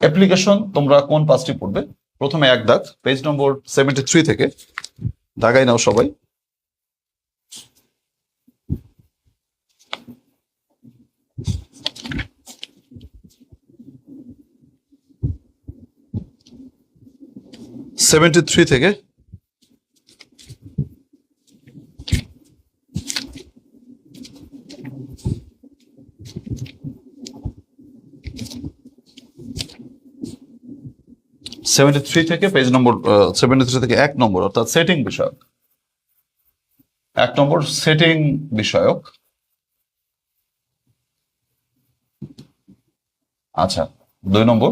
Application তোমরা কোন পাঁচটি পড়বে? প্রথমে এক দাগ, পেজ নম্বর 73 থেকে দাগাই নাও সবাই। থেকে 73 থেকে পেজ নম্বর 73 থেকে 1 নম্বর অর্থাৎ সেটিং বিষয়ক, 1 নম্বর সেটিং বিষয়ক। আচ্ছা, 2 নম্বর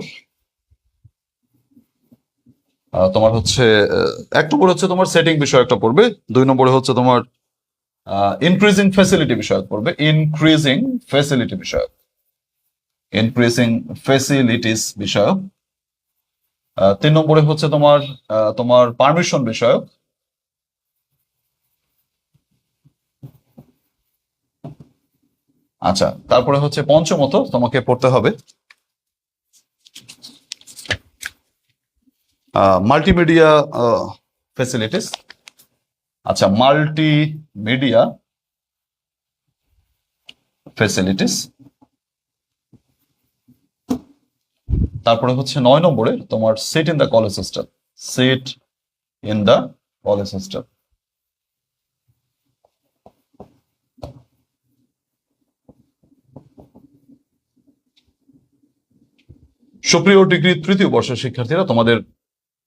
তোমার হচ্ছে 1 নম্বর হচ্ছে তোমার সেটিং বিষয়কটা পড়বে, 2 নম্বরে হচ্ছে তোমার ইনক্রিজিং ফ্যাসিলিটি বিষয়ক পড়বে, ইনক্রিজিং ফ্যাসিলিটি বিষয়ক, ইনক্রিজিং ফ্যাসিলিটিস বিষয়ক। 3 নম্বরে হচ্ছে তোমার তোমার পারমিশন বিষয়ক। আচ্ছা, তারপরে হচ্ছে পঞ্চমত তোমাকে পড়তে হবে মাল্টিমিডিয়া ফ্যাসিলিটিস। আচ্ছা, মাল্টিমিডিয়া ফ্যাসিলিটিস। তারপরে হচ্ছে 9 নম্বরে তোমার seat in the college system, seat in the college system. সুপ্রিয় ডিগ্রি তৃতীয় বর্ষের শিক্ষার্থীরা, তোমাদের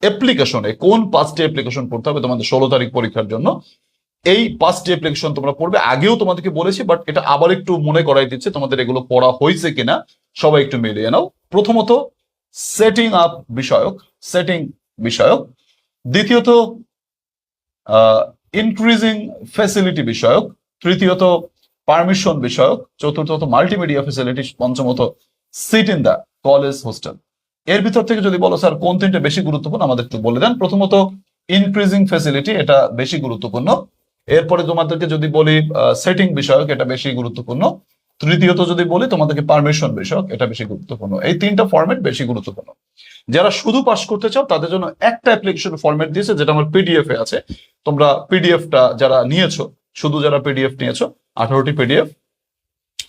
অ্যাপ্লিকেশনে কোন 5টি অ্যাপ্লিকেশন পড়তে হবে তোমাদের 16 তারিখ পরীক্ষার জন্য? এই 5টি অ্যাপ্লিকেশন তোমরা পড়বে। আগেও তোমাদেরকে বলেছি, বাট এটা আবার একটু মনে করাই দিচ্ছে, তোমাদের এগুলো পড়া হয়েছে কিনা সবাই একটু মিলিয়ে নাও। প্রথমত সেটিং আপ বিষয়ক, সেটিং বিষয়ক। দ্বিতীয়ত ইনক্রিজিং ফ্যাসিলিটি বিষয়ক। তৃতীয়ত পারমিশন বিষয়ক। চতুর্থত মাল্টিমিডিয়া ফ্যাসিলিটি। পঞ্চমত seat in the college hostel. এর ভিতর থেকে যদি বলো স্যার কোন তিনটা বেশি গুরুত্বপূর্ণ, আমাদের একটু বলে দেন। প্রথমত ইনক্রিজিং ফ্যাসিলিটি, এটা বেশি গুরুত্বপূর্ণ। এরপরে তোমাদেরকে যদি বলি সেটিং বিষয়ক, এটা বেশি গুরুত্বপূর্ণ। তৃতীয়ত যদি বলি তোমাদেরকে পারমিশন বিষয়ক, এটা বেশি গুরুত্বপূর্ণ। এই তিনটা ফরম্যাট বেশি গুরুত্বপূর্ণ। যারা শুধু পাস করতে চাও তাদের জন্য একটা অ্যাপ্লিকেশন ফরম্যাট দিয়েছে, যেটা আমার পিডিএফ এ আছে। তোমরা পিডিএফটা যারা নিয়েছো, শুধু যারা পিডিএফ নিয়েছো 18টি পিডিএফ,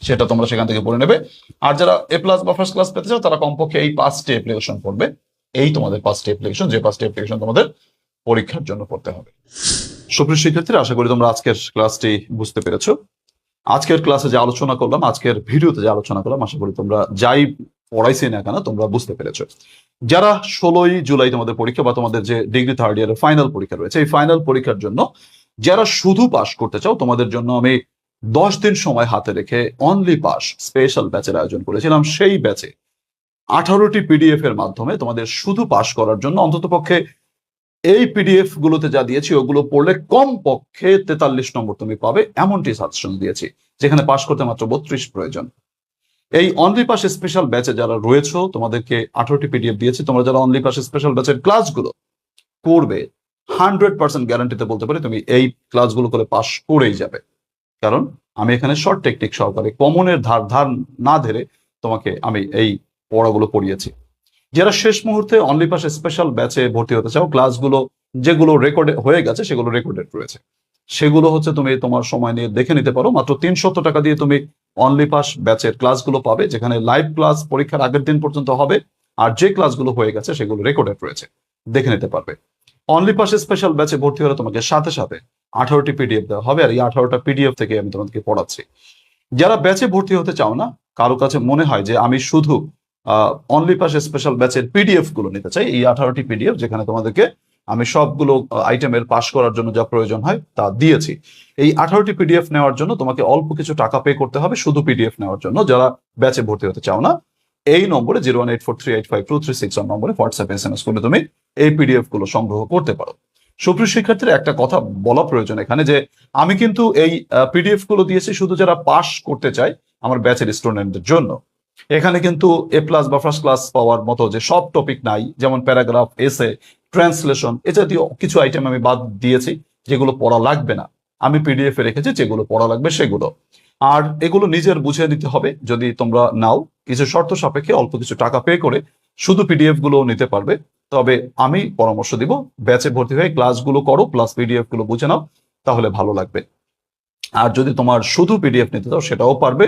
সেটা তোমরা সেখান থেকে পড়ে নেবে। আর যারা এ প্লাস বা ফার্স্ট ক্লাস পেতে চাও তারা কমপক্ষে এই 5টি অ্যাপ্লিকেশন পড়বে। এই তোমাদের 5টি অ্যাপ্লিকেশন, যে 5টি অ্যাপ্লিকেশন তোমাদের পরীক্ষার জন্য পড়তে হবে। সুপ্রিয় শিক্ষার্থীরা, আশা করি তোমরা আজকের ক্লাসটি বুঝতে পেরেছো। আজকের ক্লাসে যে আলোচনা করলাম, আজকের ভিডিওতে যে আলোচনা করলাম, আশা করি তোমরা যাই পড়াইছি না কেন তোমরা বুঝতে পেরেছো। যারা 16ই জুলাই তোমাদের পরীক্ষা বা তোমাদের যে ডিগ্রি থার্ড ইয়ারের ফাইনাল পরীক্ষা রয়েছে, এই ফাইনাল পরীক্ষার জন্য যারা শুধু পাস করতে চাও তোমাদের জন্য আমি 10 দিন সময় হাতে রেখে অনলি পাস স্পেশাল ব্যাচের আয়োজন করেছিলাম। সেই ব্যাচে 18টি পিডিএফ এর মাধ্যমে তোমাদের শুধু পাস করার জন্য অন্ততপক্ষে এই পিডিএফ গুলোতে যা দিয়েছি ওগুলো পড়লে কমপক্ষে 43 নম্বর তুমি পাবে, এমনটি সাজেশন দিয়েছি, যেখানে পাস করতে মাত্র 32 প্রয়োজন। এই অনলি পাস স্পেশাল ব্যাচে যারা রয়েছে তোমাদেরকে 18টি পিডিএফ দিয়েছি। তোমরা যারা অনলি পাস স্পেশাল ব্যাচের ক্লাসগুলো করবে 100% গ্যারান্টিতে বলতে পারি তুমি এই ক্লাসগুলো করে পাস করেই যাবে। কারণ আমি এখানে শর্ট টেকনিক সহকারে কমনের ধার না ধরে তোমাকে আমি এই পড়াগুলো পড়িয়েছি। যারা শেষ মুহূর্তে অনলি পাস স্পেশাল ব্যাচে ভর্তি হতে চাও, ক্লাসগুলো যেগুলো রেকর্ডে হয়ে গেছে সেগুলো রেকর্ডেড রয়েছে, সেগুলো হচ্ছে তুমি তোমার সময় নিয়ে দেখে নিতে পারো। মাত্র 300 টাকা দিয়ে তুমি অনলি পাস ব্যাচের ক্লাসগুলো পাবে, যেখানে লাইভ ক্লাস পরীক্ষার আগের দিন পর্যন্ত হবে, আর যে ক্লাসগুলো হয়ে গেছে সেগুলো রেকর্ডেড রয়েছে, দেখে নিতে পারবে। অনলি পাস স্পেশাল ব্যাচে ভর্তি হলে তোমাকে সাথে সাথে 18টি পিডিএফ দেওয়া হবে, আর এই 18টা পিডিএফ থেকে আমি তোমাদেরকে পড়াচ্ছি। যারা ব্যাচে ভর্তি হতে চাও না, কারো কাছে মনে হয় যে আমি শুধু অনলি পাস স্পেশাল ব্যাচের পিডিএফ গুলো নিতে চাই, এই 18টি পিডিএফ যেখানে তোমাদেরকে আমি সবগুলো আইটেমের পাস করার জন্য যা প্রয়োজন হয় তা দিয়েছি। এই 18টি পিডিএফ নেওয়ার জন্য তোমাকে অল্প কিছু টাকা পে করতে হবে শুধু পিডিএফ নেওয়ার জন্য। যারা ব্যাচে ভর্তি হতে চাও না, এই নম্বরে 01843852361 নম্বরে হোয়াটসঅ্যাপ SMS করে তুমি এই পিডিএফ গুলো সংগ্রহ করতে পারো। সুপ্রিয় শিক্ষার্থীরা, একটা কথা বলা প্রয়োজন এখানে, যে আমি কিন্তু এই পিডিএফ গুলো দিয়েছি শুধু যারা পাস করতে চায় আমার ব্যাচের স্টুডেন্টদের জন্য। এখানে কিন্তু এ প্লাস বা ফার্স্ট ক্লাস পাওয়ার মতো যে সব টপিক নাই, যেমন প্যারাগ্রাফ, এসে, ট্রান্সলেশন, এ জাতীয় কিছু আইটেম আমি বাদ দিয়েছি যেগুলো পড়া লাগবে না। আমি পিডিএফ এ রেখেছি যেগুলো পড়া লাগবে সেগুলো। আর এগুলো নিজের বুঝে নিতে হবে। যদি তোমরা নাও, কিছু শর্ত সাপেক্ষে অল্প কিছু টাকা পে করে শুধু পিডিএফ গুলো নিতে পারবে। তবে আমি পরামর্শ দিব ব্যাচে ভর্তি হয়ে ক্লাসগুলো করো প্লাস পিডিএফ গুলো বুঝে নাও, তাহলে ভালো লাগবে। আর যদি তোমার শুধু পিডিএফ নিতে চাও সেটাও পারবে,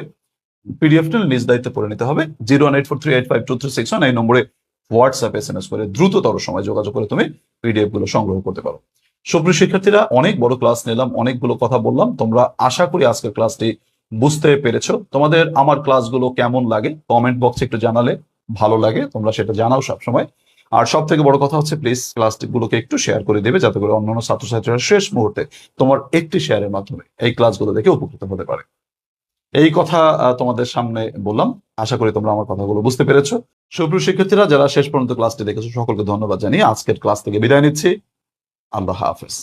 পিডিএফটা নিজ দায়িত্বে পড়ে নিতে হবে। 01843852361 এই নম্বরে হোয়াটসঅ্যাপ SMS করে দ্রুততর সময় যোগাযোগ করে তুমি পিডিএফ গুলো সংগ্রহ করতে পারো। সুপ্রিয় শিক্ষার্থীরা, অনেক বড় ক্লাস নিলাম, অনেকগুলো কথা বললাম, তোমরা আশা করি আজকের ক্লাসটি বুঝতে পেরেছো। তোমাদের আমার ক্লাসগুলো কেমন লাগে কমেন্ট বক্সে একটু জানালে ভালো লাগে, তোমরা সেটা জানাও সবসময়। আর সব থেকে বড় কথা হচ্ছে প্লিজ ক্লাসগুলোকে একটু শেয়ার করে দেবে, যাতে করে অন্যান্য ছাত্রছাত্রীরা শেষ মুহূর্তে তোমার একটি শেয়ারের মাধ্যমে এই ক্লাসগুলো দেখে উপকৃত হতে পারে। এই কথা তোমাদের সামনে বললাম, আশা করি তোমরা আমার কথাগুলো বুঝতে পেরেছো। সুপ্রিয় শিক্ষার্থীরা, যারা শেষ পর্যন্ত ক্লাসটি দেখেছো সকলকে ধন্যবাদ জানিয়ে আজকের ক্লাস থেকে বিদায় নিচ্ছি। আল্লাহ হাফেজ।